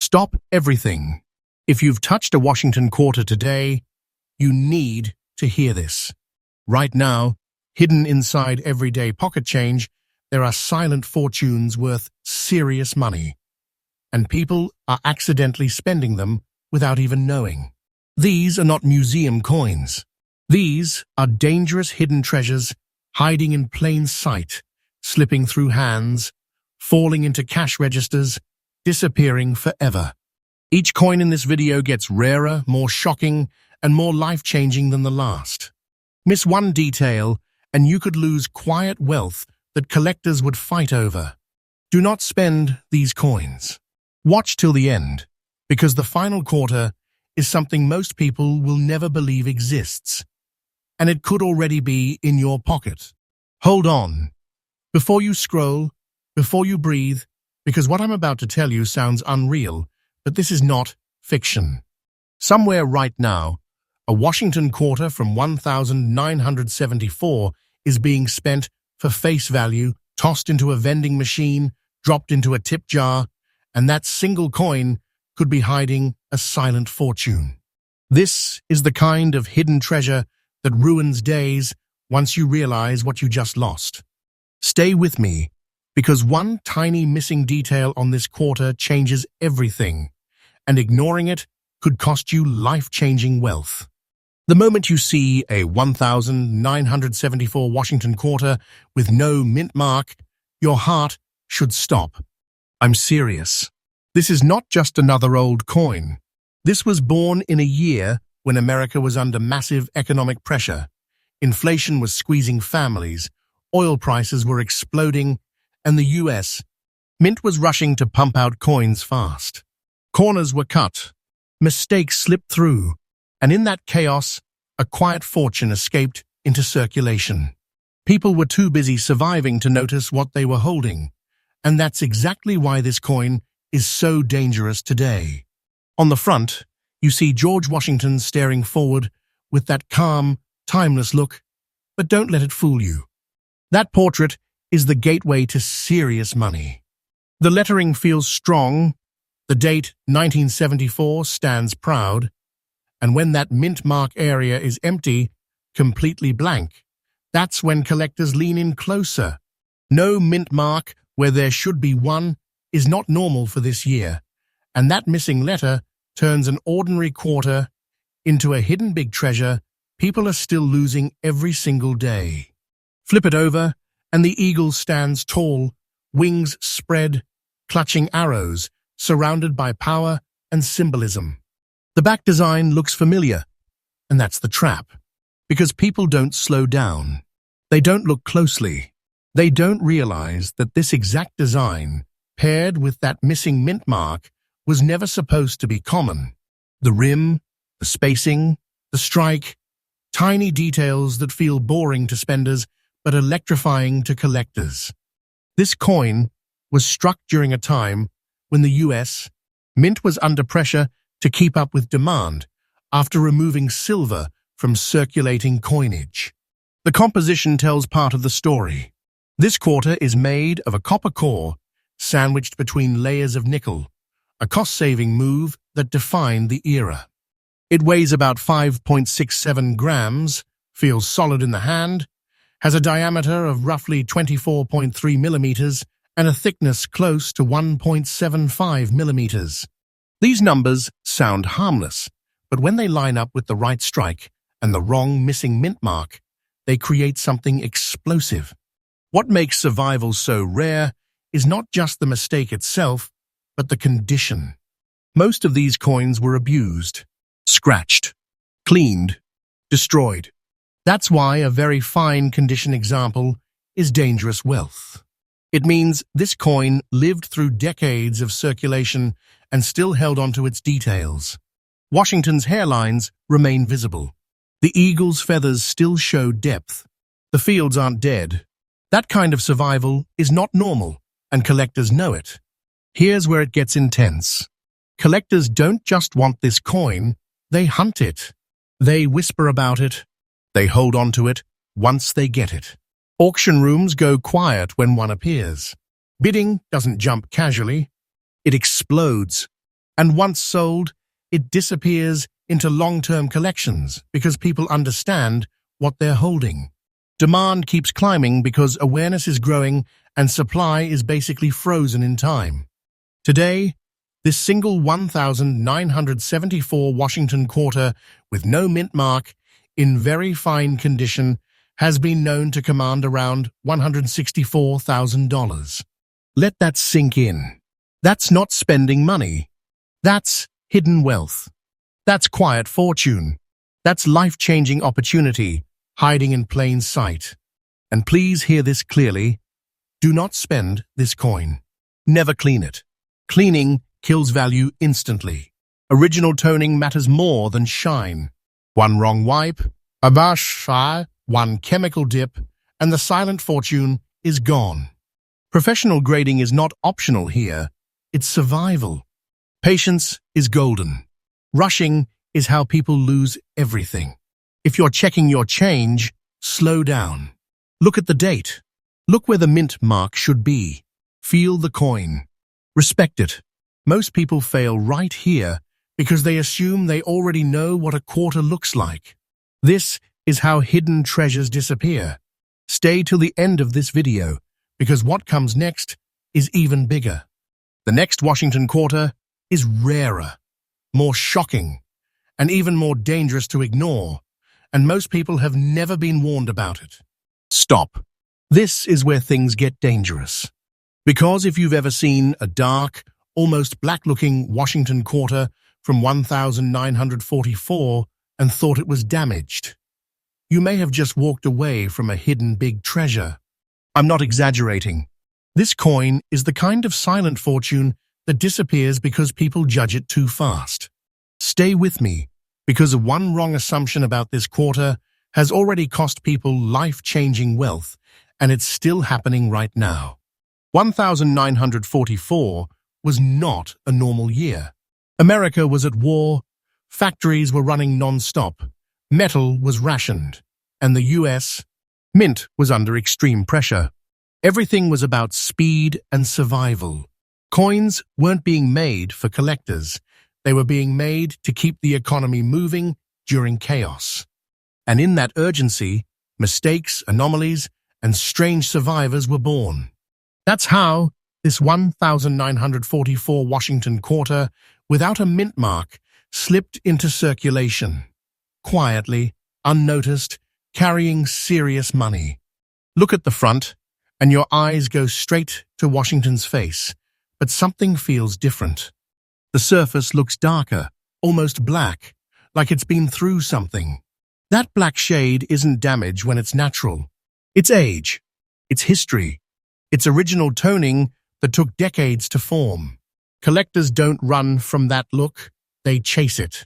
Stop everything. If you've touched a Washington quarter today, you need to hear this. Right now, hidden inside everyday pocket change, there are silent fortunes worth serious money. And people are accidentally spending them without even knowing. These are not museum coins. These are dangerous hidden treasures hiding in plain sight, slipping through hands, falling into cash registers, disappearing forever. Each coin in this video gets rarer, more shocking, and more life-changing than the last. Miss one detail, and you could lose quiet wealth that collectors would fight over. Do not spend these coins. Watch till the end, because the final quarter is something most people will never believe exists, and it could already be in your pocket. Hold on. Before you scroll, before you breathe, because what I'm about to tell you sounds unreal, but this is not fiction. Somewhere right now, a Washington quarter from 1974 is being spent for face value, tossed into a vending machine, dropped into a tip jar, and that single coin could be hiding a silent fortune. This is the kind of hidden treasure that ruins days once you realize what you just lost. Stay with me, because one tiny missing detail on this quarter changes everything, and ignoring it could cost you life-changing wealth. The moment you see a 1974 Washington quarter with no mint mark, your heart should stop. I'm serious. This is not just another old coin. This was born in a year when America was under massive economic pressure. Inflation was squeezing families, oil prices were exploding, and the US Mint was rushing to pump out coins fast. Corners were cut, mistakes slipped through, and in that chaos, a quiet fortune escaped into circulation. People were too busy surviving to notice what they were holding, and that's exactly why this coin is so dangerous today. On the front, you see George Washington staring forward with that calm, timeless look, but don't let it fool you. That portrait is the gateway to serious money. The lettering feels strong, the date 1974 stands proud, and when that mint mark area is empty, completely blank, that's when collectors lean in closer. No mint mark where there should be one is not normal for this year, and that missing letter turns an ordinary quarter into a hidden big treasure people are still losing every single day. Flip it over, and the eagle stands tall, wings spread, clutching arrows, surrounded by power and symbolism. The back design looks familiar, and that's the trap, because people don't slow down. They don't look closely. They don't realize that this exact design, paired with that missing mint mark, was never supposed to be common. The rim, the spacing, the strike, tiny details that feel boring to spenders but electrifying to collectors. This coin was struck during a time when the US Mint was under pressure to keep up with demand after removing silver from circulating coinage. The composition tells part of the story. This quarter is made of a copper core sandwiched between layers of nickel, a cost-saving move that defined the era. It weighs about 5.67 grams, feels solid in the hand, has a diameter of roughly 24.3 millimeters, and a thickness close to 1.75 millimeters. These numbers sound harmless, but when they line up with the right strike and the wrong missing mint mark, they create something explosive. What makes survival so rare is not just the mistake itself, but the condition. Most of these coins were abused, scratched, cleaned, destroyed. That's why a very fine condition example is dangerous wealth. It means this coin lived through decades of circulation and still held onto its details. Washington's hairlines remain visible. The eagle's feathers still show depth. The fields aren't dead. That kind of survival is not normal, and collectors know it. Here's where it gets intense. Collectors don't just want this coin, they hunt it. They whisper about it. They hold on to it once they get it. Auction rooms go quiet when one appears. Bidding doesn't jump casually. It explodes. And once sold, it disappears into long-term collections because people understand what they're holding. Demand keeps climbing because awareness is growing and supply is basically frozen in time. Today, this single 1,974 Washington quarter with no mint mark, in very fine condition, has been known to command around $164,000. Let that sink in. That's not spending money. That's hidden wealth. That's quiet fortune. That's life-changing opportunity hiding in plain sight. And please hear this clearly. Do not spend this coin. Never clean it. Cleaning kills value instantly. Original toning matters more than shine. One wrong wipe, a bash, one chemical dip, and the silent fortune is gone. Professional grading is not optional here. It's survival. Patience is golden. Rushing is how people lose everything. If you're checking your change, slow down. Look at the date. Look where the mint mark should be. Feel the coin. Respect it. Most people fail right here because they assume they already know what a quarter looks like. This is how hidden treasures disappear. Stay till the end of this video because what comes next is even bigger. The next Washington quarter is rarer, more shocking, and even more dangerous to ignore, and most people have never been warned about it. Stop. This is where things get dangerous. Because if you've ever seen a dark, almost black-looking Washington quarter from 1944 and thought it was damaged, you may have just walked away from a hidden big treasure. I'm not exaggerating. This coin is the kind of silent fortune that disappears because people judge it too fast. Stay with me, because one wrong assumption about this quarter has already cost people life-changing wealth, and it's still happening right now. 1944 was not a normal year. America was at war, factories were running non-stop, metal was rationed, and the US mint was under extreme pressure. Everything was about speed and survival. Coins weren't being made for collectors. They were being made to keep the economy moving during chaos. And in that urgency, mistakes, anomalies, and strange survivors were born. That's how this 1944 Washington quarter, without a mint mark, slipped into circulation. Quietly, unnoticed, carrying serious money. Look at the front, and your eyes go straight to Washington's face. But something feels different. The surface looks darker, almost black, like it's been through something. That black shade isn't damage when it's natural. It's age. It's history. It's original toning that took decades to form. Collectors don't run from that look, they chase it.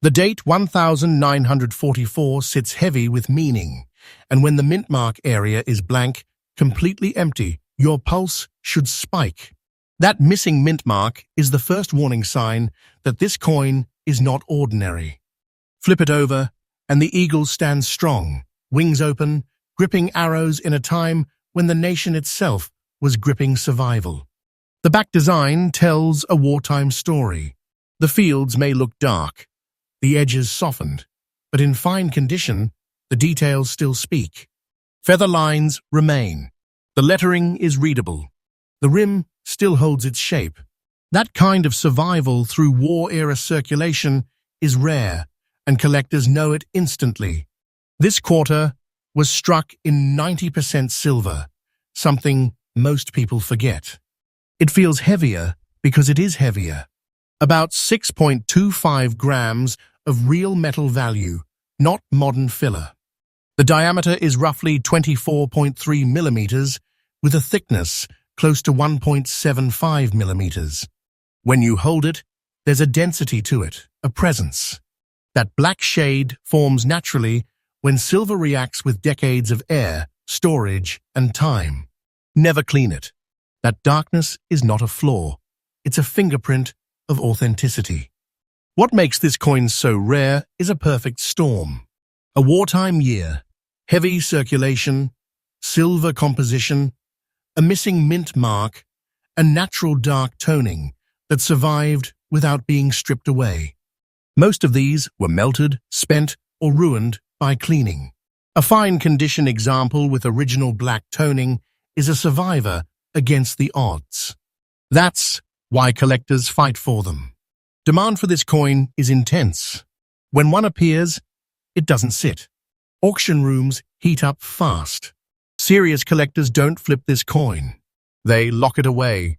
The date 1944 sits heavy with meaning, and when the mint mark area is blank, completely empty, your pulse should spike. That missing mint mark is the first warning sign that this coin is not ordinary. Flip it over, and the eagle stands strong, wings open, gripping arrows in a time when the nation itself was gripping survival. The back design tells a wartime story. The fields may look dark, the edges softened, but in fine condition, the details still speak. Feather lines remain. The lettering is readable. The rim still holds its shape. That kind of survival through war-era circulation is rare, and collectors know it instantly. This quarter was struck in 90% silver, something most people forget. It feels heavier because it is heavier. About 6.25 grams of real metal value, not modern filler. The diameter is roughly 24.3 millimeters, with a thickness close to 1.75 millimeters. When you hold it, there's a density to it, a presence. That black shade forms naturally when silver reacts with decades of air, storage, and time. Never clean it. That darkness is not a flaw. It's a fingerprint of authenticity. What makes this coin so rare is a perfect storm. A wartime year, heavy circulation, silver composition, a missing mint mark, and natural dark toning that survived without being stripped away. Most of these were melted, spent, or ruined by cleaning. A fine condition example with original black toning is a survivor against the odds. That's why collectors fight for them. Demand for this coin is intense. When one appears, it doesn't sit. Auction rooms heat up fast. Serious collectors don't flip this coin. They lock it away.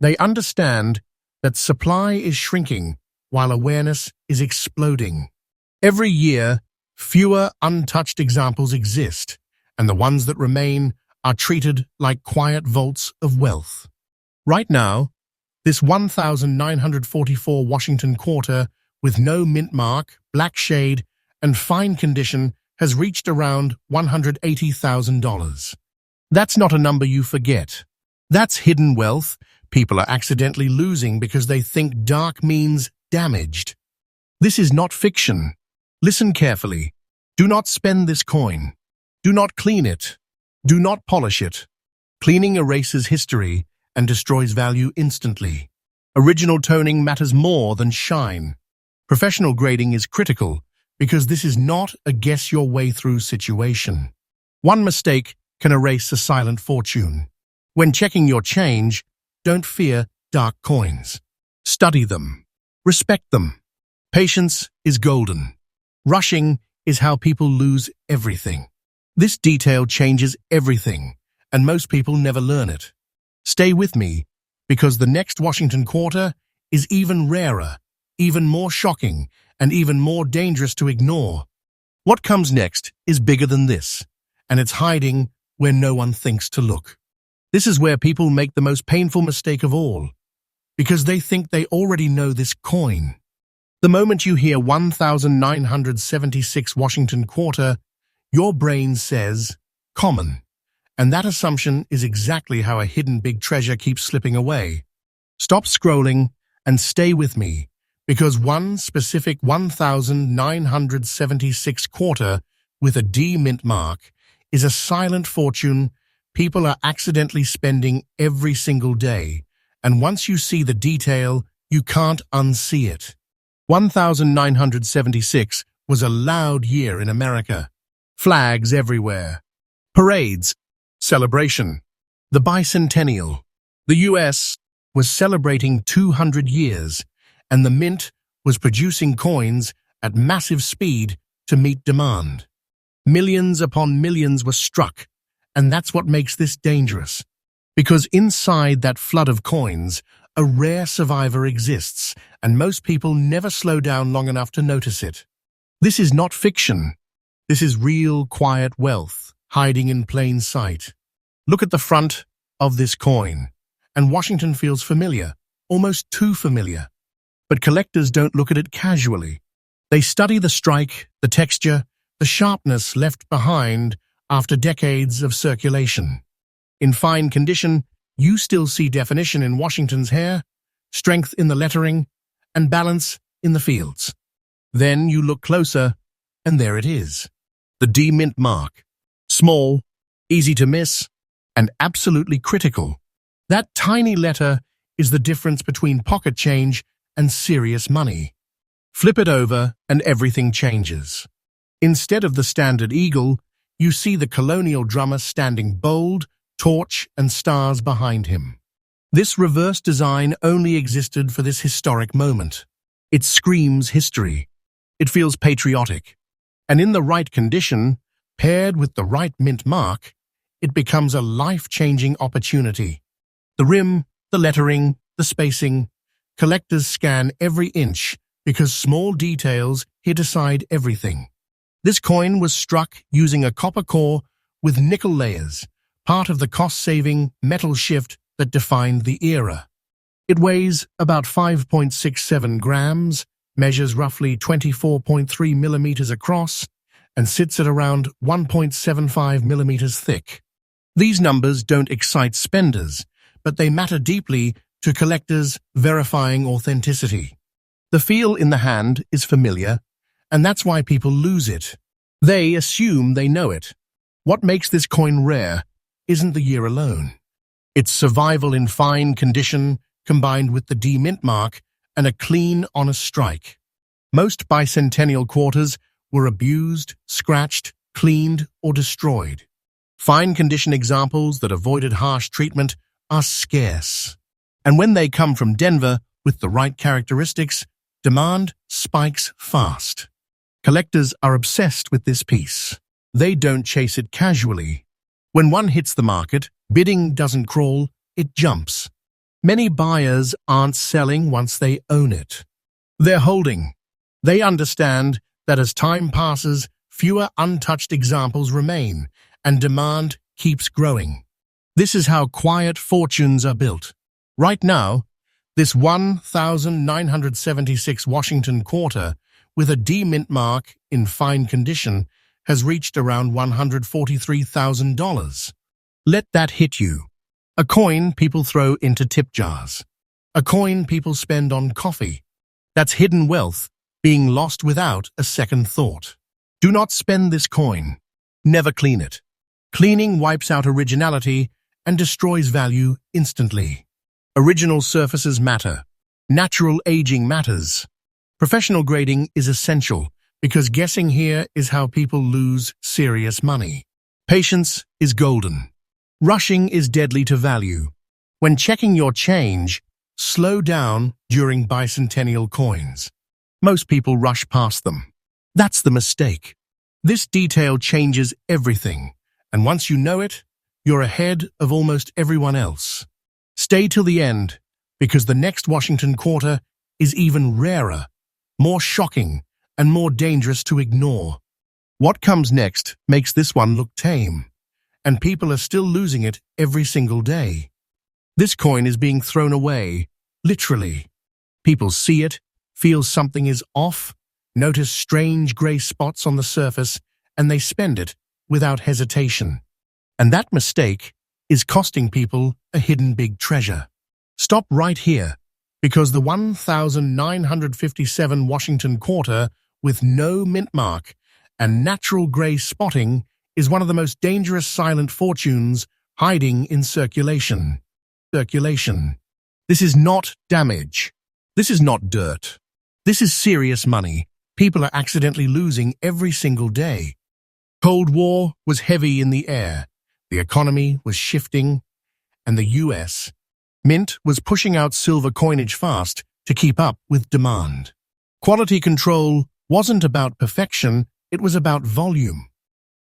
They understand that supply is shrinking while awareness is exploding. Every year, fewer untouched examples exist, and the ones that remain are treated like quiet vaults of wealth. Right now, this 1944 Washington quarter with no mint mark, black shade, and fine condition has reached around $180,000. That's not a number you forget. That's hidden wealth people are accidentally losing because they think dark means damaged. This is not fiction. Listen carefully. Do not spend this coin. Do not clean it. Do not polish it. Cleaning erases history and destroys value instantly. Original toning matters more than shine. Professional grading is critical because this is not a guess-your-way-through situation. One mistake can erase a silent fortune. When checking your change, don't fear dark coins. Study them. Respect them. Patience is golden. Rushing is how people lose everything. This detail changes everything, and most people never learn it. Stay with me, because the next Washington quarter is even rarer, even more shocking, and even more dangerous to ignore. What comes next is bigger than this, and it's hiding where no one thinks to look. This is where people make the most painful mistake of all, because they think they already know this coin. The moment you hear 1976 Washington quarter, your brain says, common. And that assumption is exactly how a hidden big treasure keeps slipping away. Stop scrolling and stay with me, because one specific 1976 quarter with a D mint mark is a silent fortune people are accidentally spending every single day, and once you see the detail, you can't unsee it. 1976 was a loud year in America. Flags everywhere. Parades. Celebration. The Bicentennial. The US was celebrating 200 years, and the mint was producing coins at massive speed to meet demand. Millions upon millions were struck, and that's what makes this dangerous. Because inside that flood of coins, a rare survivor exists, and most people never slow down long enough to notice it. This is not fiction. This is real, quiet wealth, hiding in plain sight. Look at the front of this coin, and Washington feels familiar, almost too familiar. But collectors don't look at it casually. They study the strike, the texture, the sharpness left behind after decades of circulation. In fine condition, you still see definition in Washington's hair, strength in the lettering, and balance in the fields. Then you look closer, and there it is. The D mint mark. Small, easy to miss, and absolutely critical. That tiny letter is the difference between pocket change and serious money. Flip it over, and everything changes. Instead of the standard eagle, you see the colonial drummer standing bold, torch and stars behind him. This reverse design only existed for this historic moment. It screams history. It feels patriotic. And in the right condition, paired with the right mint mark, it becomes a life-changing opportunity. The rim, the lettering, the spacing, collectors scan every inch because small details here decide everything. This coin was struck using a copper core with nickel layers, part of the cost-saving metal shift that defined the era. It weighs about 5.67 grams, measures roughly 24.3 millimeters across, and sits at around 1.75 millimeters thick. These numbers don't excite spenders, but they matter deeply to collectors verifying authenticity. The feel in the hand is familiar, and that's why people lose it. They assume they know it. What makes this coin rare isn't the year alone. It's survival in fine condition combined with the D mint mark and a clean, honest strike. Most bicentennial quarters were abused, scratched, cleaned, or destroyed. Fine condition examples that avoided harsh treatment are scarce. And when they come from Denver with the right characteristics, demand spikes fast. Collectors are obsessed with this piece. They don't chase it casually. When one hits the market, bidding doesn't crawl, it jumps. Many buyers aren't selling once they own it. They're holding. They understand that as time passes, fewer untouched examples remain, and demand keeps growing. This is how quiet fortunes are built. Right now, this 1976 Washington quarter with a D mint mark in fine condition has reached around $143,000. Let that hit you. A coin people throw into tip jars. A coin people spend on coffee. That's hidden wealth being lost without a second thought. Do not spend this coin. Never clean it. Cleaning wipes out originality and destroys value instantly. Original surfaces matter. Natural aging matters. Professional grading is essential because guessing here is how people lose serious money. Patience is golden. Rushing is deadly to value. When checking your change, slow down during bicentennial coins. Most people rush past them. That's the mistake. This detail changes everything, and once you know it, you're ahead of almost everyone else. Stay till the end, because the next Washington quarter is even rarer, more shocking, and more dangerous to ignore. What comes next makes this one look tame, and people are still losing it every single day. This coin is being thrown away, literally. People see it, feel something is off, notice strange gray spots on the surface, and they spend it without hesitation. And that mistake is costing people a hidden big treasure. Stop right here, because the 1957 Washington quarter with no mint mark and natural gray spotting is one of the most dangerous silent fortunes hiding in circulation. This is not damage. This is not dirt. This is serious money people are accidentally losing every single day. Cold War was heavy in the air. The economy was shifting, and the U.S. Mint was pushing out silver coinage fast to keep up with demand. Quality control wasn't about perfection, it was about volume.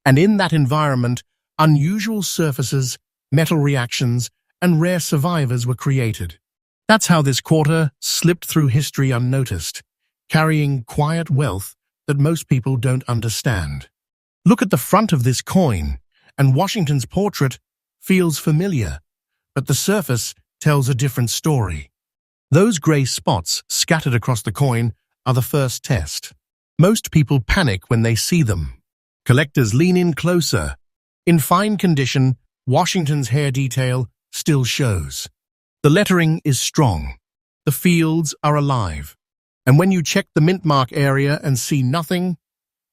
And in that environment, unusual surfaces, metal reactions, and rare survivors were created. That's how this quarter slipped through history unnoticed, carrying quiet wealth that most people don't understand. Look at the front of this coin, and Washington's portrait feels familiar, but the surface tells a different story. Those gray spots scattered across the coin are the first test. Most people panic when they see them. Collectors lean in closer. In fine condition, Washington's hair detail still shows. The lettering is strong. The fields are alive. And when you check the mint mark area and see nothing,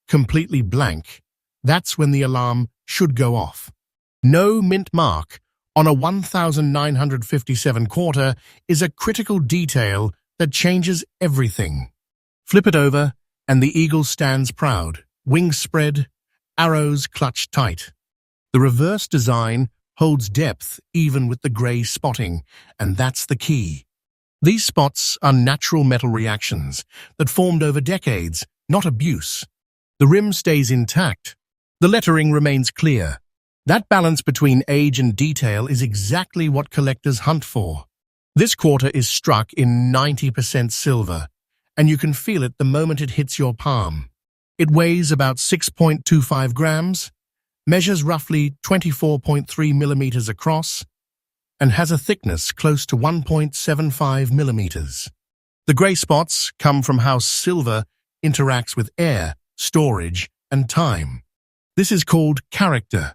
completely blank, that's when the alarm should go off. No mint mark on a 1957 quarter is a critical detail that changes everything. Flip it over, and the eagle stands proud, wings spread, arrows clutched tight. The reverse design holds depth even with the gray spotting, and that's the key. These spots are natural metal reactions that formed over decades, not abuse. The rim stays intact. The lettering remains clear. That balance between age and detail is exactly what collectors hunt for. This quarter is struck in 90% silver, and you can feel it the moment it hits your palm. It weighs about 6.25 grams, measures roughly 24.3 millimeters across, and has a thickness close to 1.75 millimeters. The gray spots come from how silver interacts with air, storage, and time. This is called character,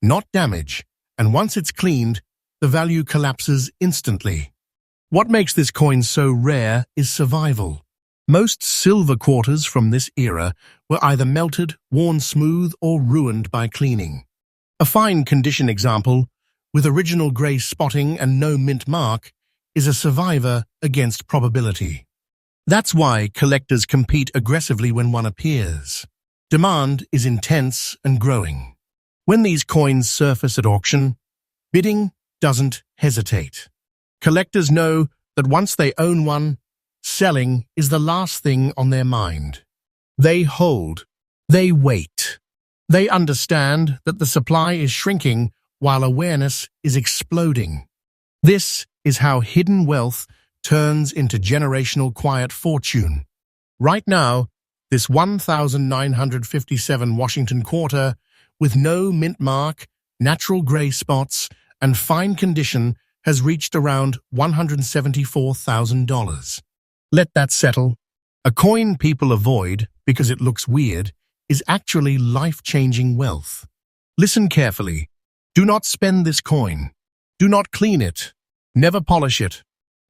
not damage, and once it's cleaned, the value collapses instantly. What makes this coin so rare is survival. Most silver quarters from this era were either melted, worn smooth, or ruined by cleaning. A fine condition example, with original gray spotting and no mint mark, is a survivor against probability. That's why collectors compete aggressively when one appears. Demand is intense and growing. When these coins surface at auction, bidding doesn't hesitate. Collectors know that once they own one, selling is the last thing on their mind. They hold. They wait. They understand that the supply is shrinking while awareness is exploding. This is how hidden wealth turns into generational quiet fortune. Right now, this 1957 Washington quarter, with no mint mark, natural gray spots, and fine condition, has reached around $174,000. Let that settle. A coin people avoid because it looks weird is actually life-changing wealth. Listen carefully. Do not spend this coin. Do not clean it. Never polish it.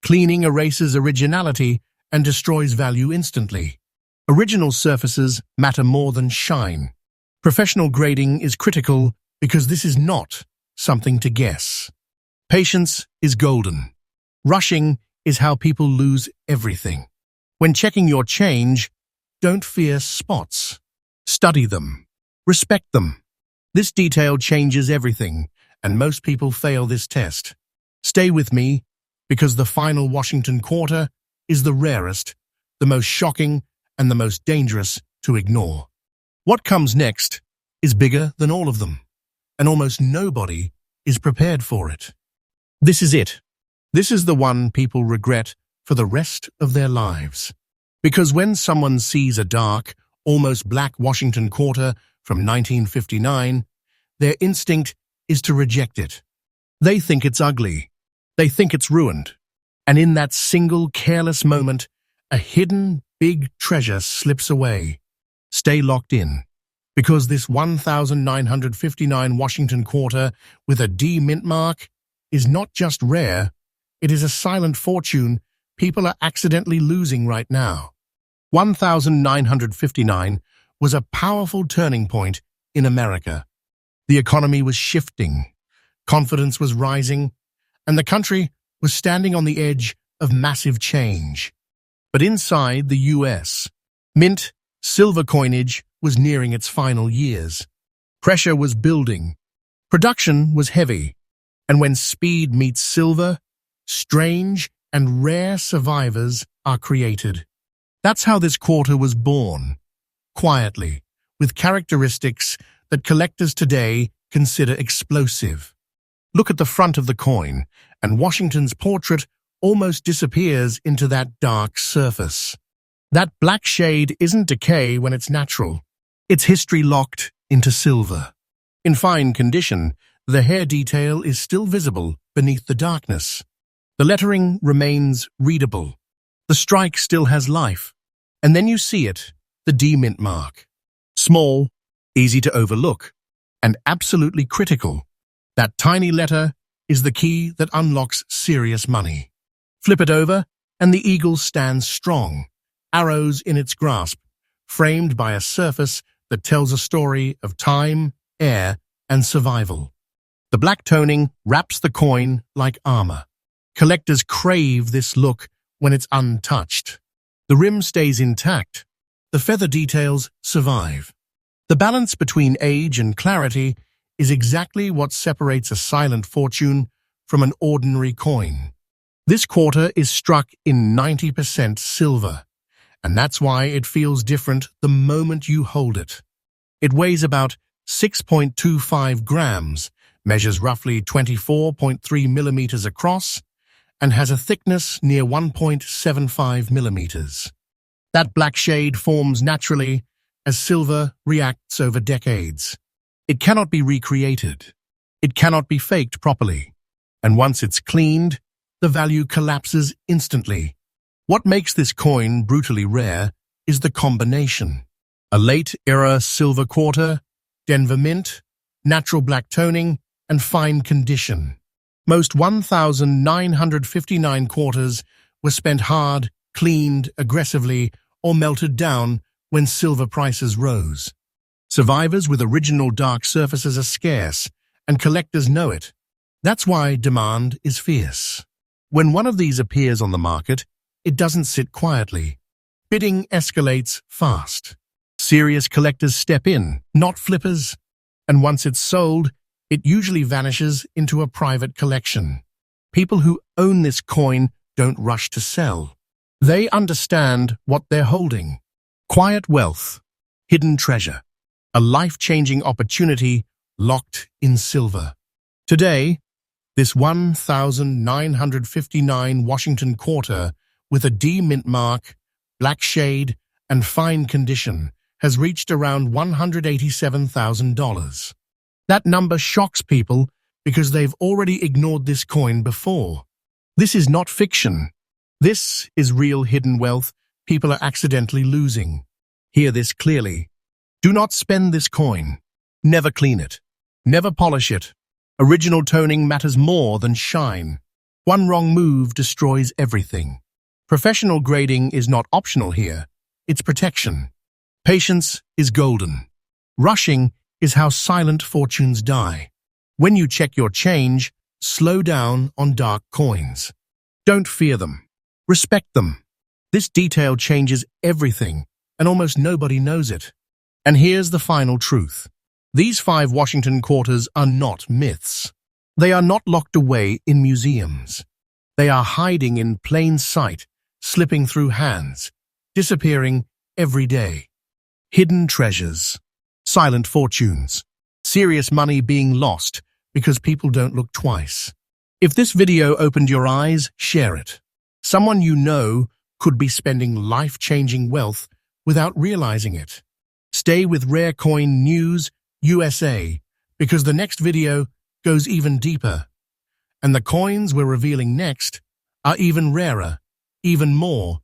Cleaning erases originality and destroys value instantly. Original surfaces matter more than shine. Professional grading is critical because this is not something to guess. Patience is golden. Rushing is how people lose everything. When checking your change, don't fear spots. Study them. Respect them. This detail changes everything, and most people fail this test. Stay with me, because the final Washington quarter is the rarest, the most shocking, and the most dangerous to ignore. What comes next is bigger than all of them, and almost nobody is prepared for it. This is it. This is the one people regret for the rest of their lives. Because when someone sees a dark, almost black Washington quarter from 1959, their instinct is to reject it. They think it's ugly. They think it's ruined. And in that single careless moment, a hidden big treasure slips away. Stay locked in, because this 1959 Washington quarter with a D mint mark is not just rare, it is a silent fortune people are accidentally losing right now. 1959 was a powerful turning point in America. The economy was shifting, confidence was rising, and the country was standing on the edge of massive change. But inside the US, mint silver coinage was nearing its final years. Pressure was building. Production was heavy. And when speed meets silver, strange and rare survivors are created. That's how this quarter was born, quietly, with characteristics that collectors today consider explosive. Look at the front of the coin, and Washington's portrait almost disappears into that dark surface. That black shade isn't decay when it's natural. It's history locked into silver. In fine condition, the hair detail is still visible beneath the darkness. The lettering remains readable. The strike still has life. And then you see it, the D mint mark. Small, easy to overlook, and absolutely critical. That tiny letter is the key that unlocks serious money. Flip it over, and the eagle stands strong, arrows in its grasp, framed by a surface that tells a story of time, air, and survival. The black toning wraps the coin like armor. Collectors crave this look when it's untouched. The rim stays intact. The feather details survive. The balance between age and clarity is exactly what separates a silent fortune from an ordinary coin. This quarter is struck in 90% silver, and that's why it feels different the moment you hold it. It weighs about 6.25 grams, measures roughly 24.3 millimeters across, and has a thickness near 1.75 millimeters. That black shade forms naturally as silver reacts over decades. It cannot be recreated. It cannot be faked properly. And once it's cleaned, the value collapses instantly. What makes this coin brutally rare is the combination. A late-era silver quarter, Denver mint, natural black toning, and fine condition. Most 1959 quarters were spent hard, cleaned aggressively, or melted down when silver prices rose. Survivors with original dark surfaces are scarce, and collectors know it. That's why demand is fierce. When one of these appears on the market, it doesn't sit quietly. Bidding escalates fast. Serious collectors step in, not flippers. And once it's sold, it usually vanishes into a private collection. People who own this coin don't rush to sell. They understand what they're holding. Quiet wealth, hidden treasure, a life-changing opportunity locked in silver. Today, this 1,959 Washington quarter with a D mint mark, black shade, and fine condition has reached around $187,000. That number shocks people because they've already ignored this coin before. This is not fiction. This is real hidden wealth people are accidentally losing. Hear this clearly. Do not spend this coin. Never clean it. Never polish it. Original toning matters more than shine. One wrong move destroys everything. Professional grading is not optional here. It's protection. Patience is golden. Rushing is how silent fortunes die. When you check your change, slow down on dark coins. Don't fear them. Respect them. This detail changes everything, and almost nobody knows it. And here's the final truth. These 5 Washington quarters are not myths. They are not locked away in museums. They are hiding in plain sight, slipping through hands, disappearing every day. Hidden treasures, silent fortunes, serious money being lost because people don't look twice. If this video opened your eyes, share it. Someone you know could be spending life-changing wealth without realizing it. Stay with Rare Coin News USA because the next video goes even deeper. And the coins we're revealing next are even rarer, even more